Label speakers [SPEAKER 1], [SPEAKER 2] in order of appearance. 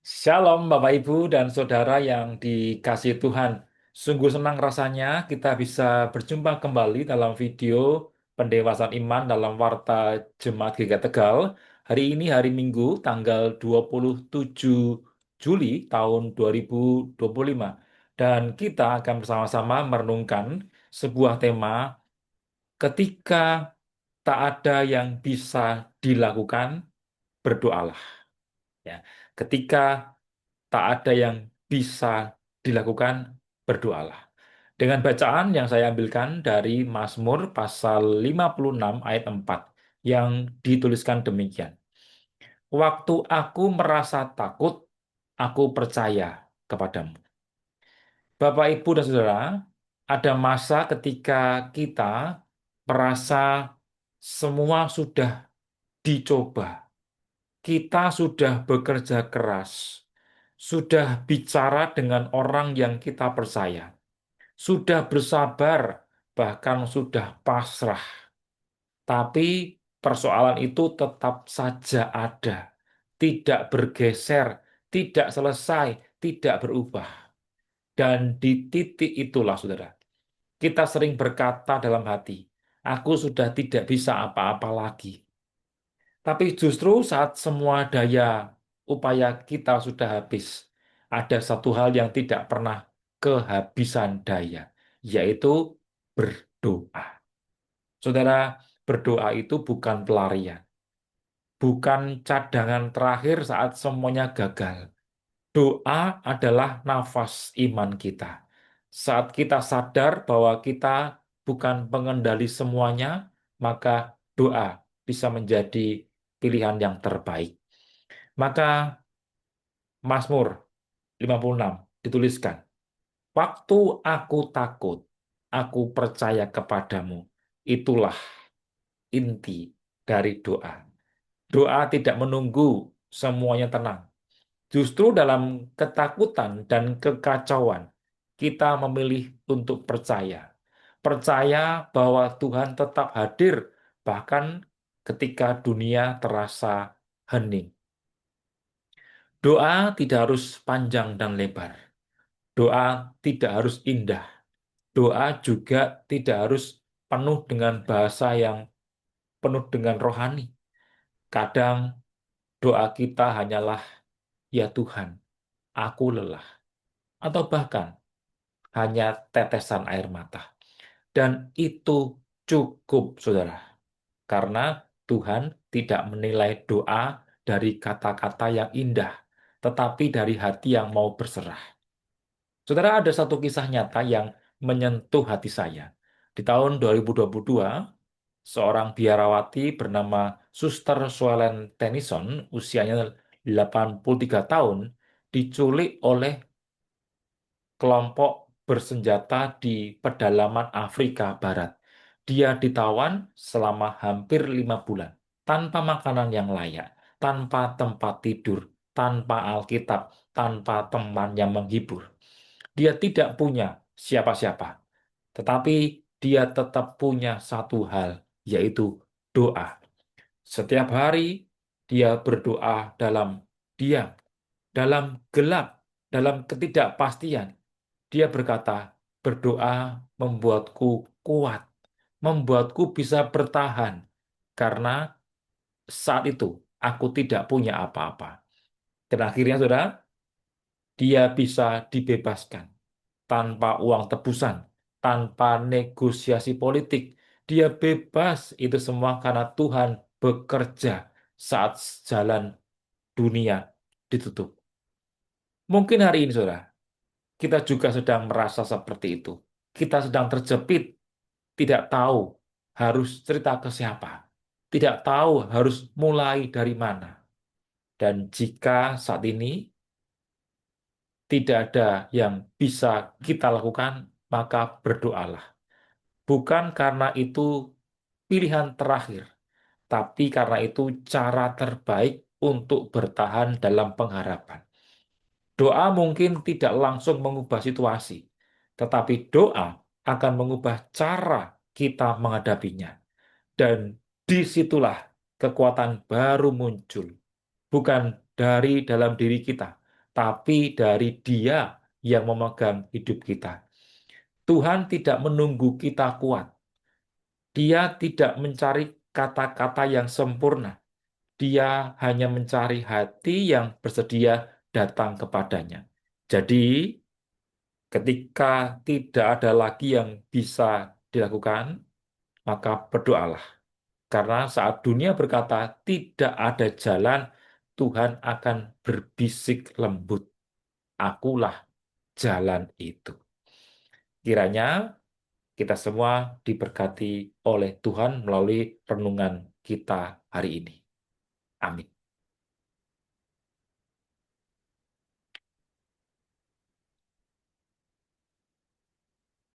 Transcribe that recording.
[SPEAKER 1] Shalom Bapak Ibu dan Saudara yang dikasihi Tuhan. Sungguh senang rasanya kita bisa berjumpa kembali dalam video pendewasaan iman dalam Warta Jemaat GKI Tegal. Hari ini hari Minggu tanggal 27 Juli tahun 2025. Dan kita akan bersama-sama merenungkan sebuah tema ketika tak ada yang bisa dilakukan, berdoalah. Ya, ketika tak ada yang bisa dilakukan, berdoalah. Dengan bacaan yang saya ambilkan dari Mazmur pasal 56 ayat 4 yang dituliskan demikian. Waktu aku merasa takut, aku percaya kepadamu. Bapak, Ibu, dan Saudara, ada masa ketika kita merasa semua sudah dicoba, kita sudah bekerja keras, sudah bicara dengan orang yang kita percaya, sudah bersabar, bahkan sudah pasrah. Tapi persoalan itu tetap saja ada, tidak bergeser, tidak selesai, tidak berubah. Dan di titik itulah, saudara, kita sering berkata dalam hati, aku sudah tidak bisa apa-apa lagi. Tapi justru saat semua daya upaya kita sudah habis, ada satu hal yang tidak pernah kehabisan daya, yaitu berdoa. Saudara, berdoa itu bukan pelarian, bukan cadangan terakhir saat semuanya gagal. Doa adalah nafas iman kita. Saat kita sadar bahwa kita bukan pengendali semuanya, maka doa bisa menjadi pilihan yang terbaik. Maka Mazmur 56 dituliskan, waktu aku takut, aku percaya kepadamu. Itulah inti dari doa. Doa tidak menunggu semuanya tenang. Justru dalam ketakutan dan kekacauan, kita memilih untuk percaya. Percaya bahwa Tuhan tetap hadir, bahkan ketika dunia terasa hening. Doa tidak harus panjang dan lebar. Doa tidak harus indah. Doa juga tidak harus penuh dengan bahasa yang penuh dengan rohani. Kadang doa kita hanyalah, ya Tuhan, aku lelah. Atau bahkan hanya tetesan air mata. Dan itu cukup, saudara. Karena Tuhan tidak menilai doa dari kata-kata yang indah, tetapi dari hati yang mau berserah. Saudara, ada satu kisah nyata yang menyentuh hati saya. Di tahun 2022, seorang biarawati bernama Suster Suelen Tennyson, usianya 83 tahun, diculik oleh kelompok bersenjata di pedalaman Afrika Barat. Dia ditawan selama hampir 5 bulan, tanpa makanan yang layak, tanpa tempat tidur, tanpa Alkitab, tanpa teman yang menghibur. Dia tidak punya siapa-siapa, tetapi dia tetap punya satu hal, yaitu doa. Setiap hari dia berdoa dalam diam, dalam gelap, dalam ketidakpastian. Dia berkata, berdoa membuatku kuat, membuatku bisa bertahan, karena saat itu aku tidak punya apa-apa. Dan akhirnya, saudara, dia bisa dibebaskan tanpa uang tebusan, tanpa negosiasi politik. Dia bebas itu semua karena Tuhan bekerja saat jalan dunia ditutup. Mungkin hari ini, saudara, kita juga sedang merasa seperti itu. Kita sedang terjepit, tidak tahu harus cerita ke siapa, tidak tahu harus mulai dari mana. Dan jika saat ini tidak ada yang bisa kita lakukan, maka berdoalah. Bukan karena itu pilihan terakhir, tapi karena itu cara terbaik untuk bertahan dalam pengharapan. Doa mungkin tidak langsung mengubah situasi, tetapi doa akan mengubah cara kita menghadapinya. Dan disitulah kekuatan baru muncul, bukan dari dalam diri kita, tapi dari Dia yang memegang hidup kita. Tuhan tidak menunggu kita kuat. Dia tidak mencari kata-kata yang sempurna. Dia hanya mencari hati yang bersedia datang kepadanya. Jadi, ketika tidak ada lagi yang bisa dilakukan, maka berdoalah. Karena saat dunia berkata tidak ada jalan, Tuhan akan berbisik lembut. Akulah jalan itu. Kiranya kita semua diberkati oleh Tuhan melalui renungan kita hari ini. Amin.